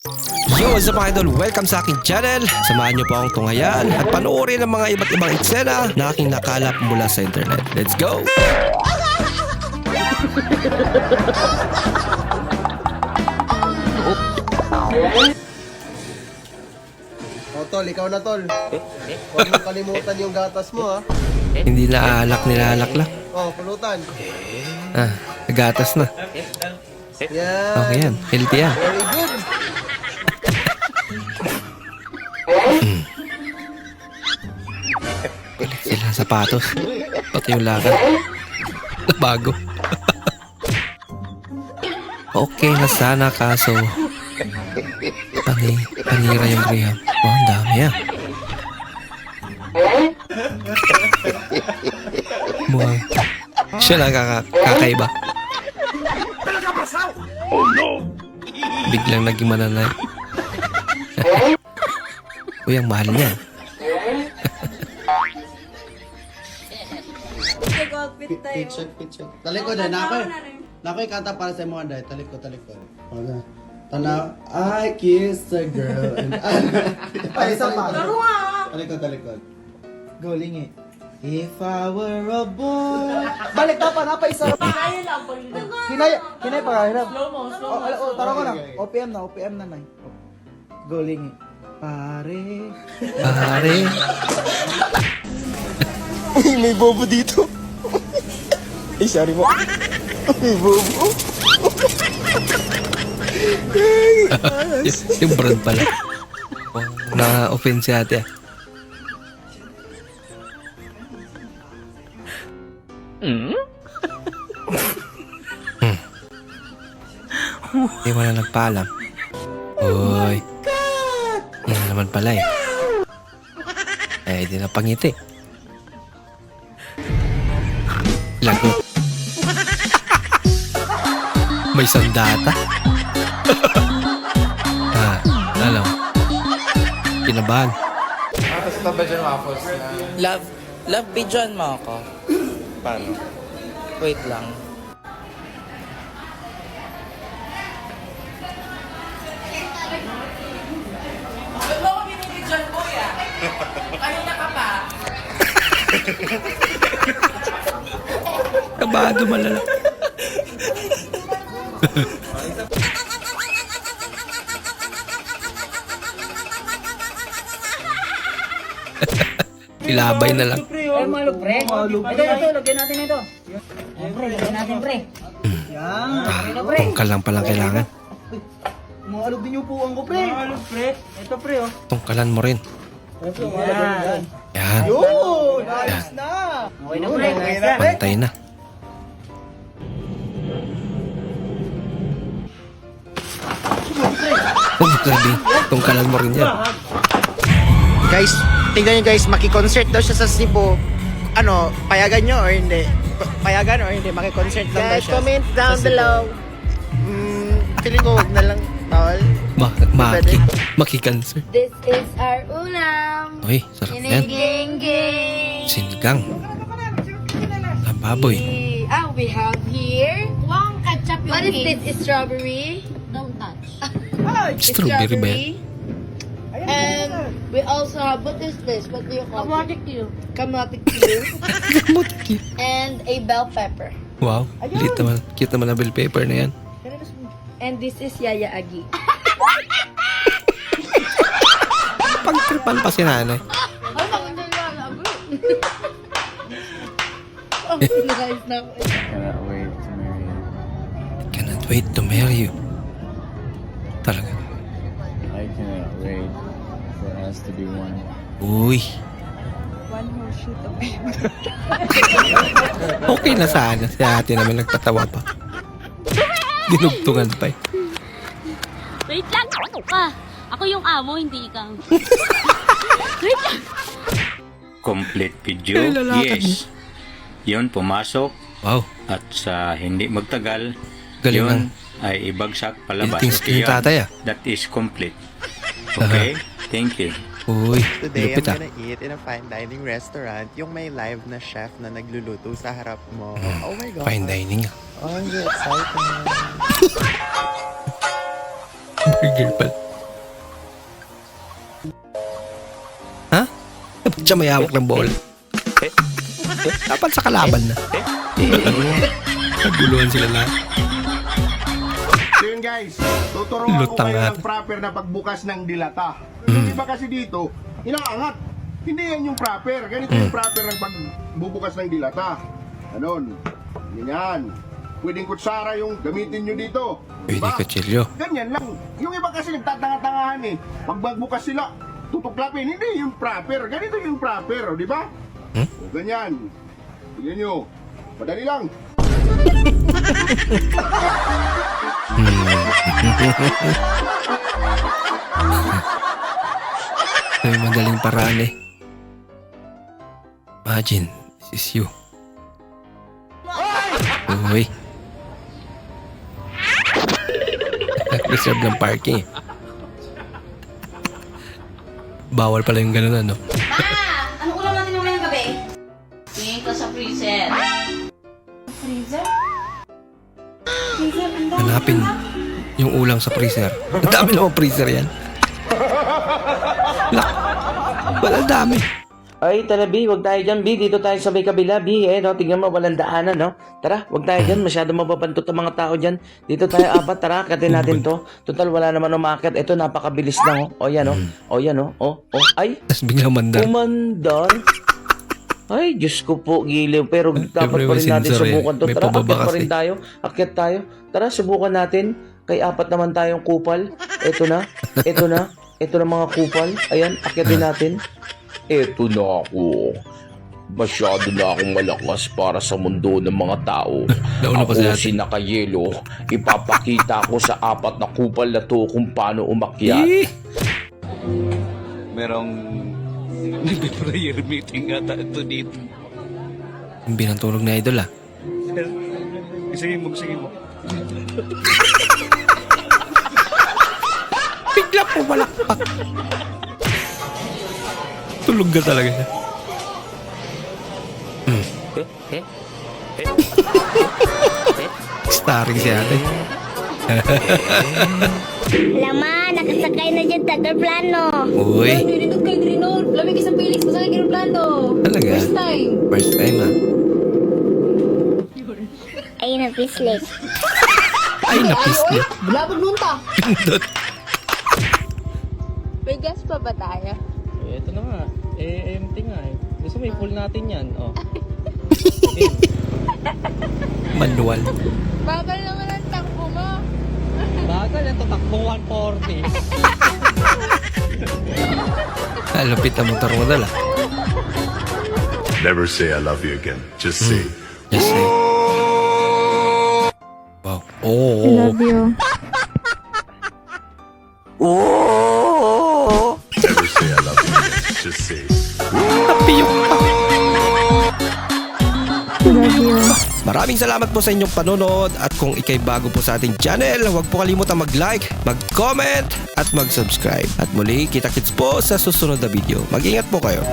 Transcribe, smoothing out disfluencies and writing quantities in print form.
Yo, what's up mga idol? Welcome sa aking channel. Samahan niyo po akong tunghayan at panoorin ang mga iba't ibang eksena na aking nakalap mula sa internet. Let's go! O tol, ikaw na tol. Huwag mo kalimutan yung gatas mo ha. Hindi na alak nilalak lang. O, pulutan. Ah, gatas na. Yan. Okay yan. Healthy yan. Very good. Balik sila ng sapatos. Pati yung lakad. Bago. Okay na sana kaso panira yung Graham. Oh, ang dami yan. Mukhang siya lang kakaiba. Biglang naging mananay. Uy, ang mahal niya. Pitch. Talikod na nakoy. Nakoy kanta para sa mga day. Talikod. Okay. Tanaw, I kissed a girl and Ay, isa pa. Talikod. Goling eh. If I were a boy. Balik na pa, napaisa. Kaya lang po yun. Hinay pa, hirap. Slow mo. Tara ko na. OPM na, nay. Goling eh. Pare. Uy, may bobo dito. Ay, sorry mo. May bobo. Yung brand pala. Na-offense si ate. Hindi mo na nagpaalam. Uy. Yan naman pala eh. Eh, di na pangiti. Lagot. May sandata. Alam. Kinabahan. Tapos ito ba dyan waffles na? Love, bidyon mo ako. Paano? Wait lang. Ba't mo ako binibidyon ko ya? Kanina ka pa? Kabado malala. Ilabay na lang. Ay, malog, pre. Ito, lagyan natin ito. Ay, pre, lagyan natin, pre. Tungkal lang palang kailangan. Maalog din yung puwang ko, pre. Malog, pre. Ito, pre, oh. Tungkalan mo rin. Yan. Yan. Yun! Ayos na! Okay na, pre. Pantay na. Huwag mo sabihin, tungkalan mo rin yan. Guys, tingnan nyo guys, makikonsert daw siya sa Cebu. Ano, payagan nyo or hindi? Payagan or hindi? Makikonsert lang daw Guys, siya. comment down sa Cebu. below. Feeling ko wag na lang. Bawal. Maki-cancer. This is our ulam. Uy, sarap yan. Gingging. Sinigang. Ang baboy. We have here. Wang ketchup What is this? Strawberry. Don't touch. Strawberry ba yan? And we also have, what is this? What do you call it? Kamote Q. And a bell pepper. Wow, lit naman. Cute naman ang bell pepper na yan. And this is Yaya Agi. Pagtripan pa si nanay. Nice na. Cannot wait to marry you. Cannot wait to marry you. Talaga. I cannot wait for us to be one. Uy. Okay na sana. Si ate naman nagpatawa pa. Dinugtungan pa eh. Wait lang! Ako yung amo, hindi ikaw. Wait lang! Complete video? Ay, lalakad Yes. Yun, pumasok. Wow. At sa hindi magtagal, Galing yun ng ay ibagsak palabas. editing skill ni tatay ah. That is complete. Okay? Thank you. Uy, Today, lupit I'm ah. gonna eat in a fine dining restaurant. Yung may live na chef na nagluluto sa harap mo. Oh my God. Fine dining ah. Oh, I'm so excited. Burger pala. Dapat siya may hawak ng ball. Dapat sa kalaban na. Naguluhan sila na. So yun guys, tuturuan ko Lutang kayo nga. ng proper na pagbukas ng dilata. Yung iba kasi dito, inaangat. Hindi yan yung proper. Ganito yung proper ng pagbubukas ng dilata. Ganon. Ganyan. Pwedeng kutsara yung gamitin nyo dito. Pwede kutsilyo. Ganyan lang. Yung iba kasi nagtatanga-tangahan eh. Pag magbukas sila, tutuklapin. Hindi yung proper. Ganito yung proper, di ba? O, ganyan. Tignan nyo. Madali lang. May madaling paraan eh. Imagine, this is you. Uy. Nag-reserve ng parking eh. Bawal pala yung ganun ano. Ano ulam natin mamayang gabi? Tingin ko sa freezer. Freezer? Hanapin yung ulam sa freezer. Ang dami naman freezer yan. Wala dami. Ay, tara B, wag tayo dyan B, dito tayo sa may kabila B, no? Tingnan mo, walang daanan, no? Tara, wag tayo dyan, masyado mababantot ang mga tao dyan. Dito tayo apat, tara, katin natin to. Total, wala naman umakit. Ito, napakabilis lang, oh. O, yan, oh. O, yan, oh. O, ay, Tapos biglang mandar. umandar. Ay, Diyos ko po, giliw. Pero dapat pa may rin natin sensor eh. subukan to. May Tara, pababa akyat pa kasi. rin tayo. Akyat tayo. Tara, subukan natin. Kay apat naman tayong kupal. Ito na. Ito na. Ito na mga kupal. Ayan, akyatin natin. Ito na ako. Masyado na akong malakas para sa mundo ng mga tao. Nauna pa Ako sa si Nakayelo. Ipapakita ko sa apat na kupal na to kung paano umakyat. Eh, Merong prayer meeting ata ito dito. yung binantulog na idol ah. Sige mo, sige mo. Bigla po malakpak. Tulog ka talaga siya. Starring si ate. Laman, nakasakay na dyan taga-plano. Uy, Nindot kay Drinol. Lamig isang Felix. Basta kay plano. talaga. First time. First time ah. Ay, napislik. Ay, napisli. Bulabog nun ta. Pindot. May gas pa ba tayo? Ito na nga. Empty nga eh. Gusto mo i-full natin yan. Oh. Manual. Bagal naman ang takbo mo. Bagal, ito takbong 140. Lupit ang motor mo dala. Never say I love you again. Just say, Yes, eh. Wow. Oh. you. never say I love you again. Just say. Napiyok pa. Maraming salamat po sa inyong panonood at kung ikay bago po sa ating channel, huwag po kalimutang mag-like, mag-comment at mag-subscribe. At muli, kita-kits po sa susunod na video. Mag-ingat po kayo.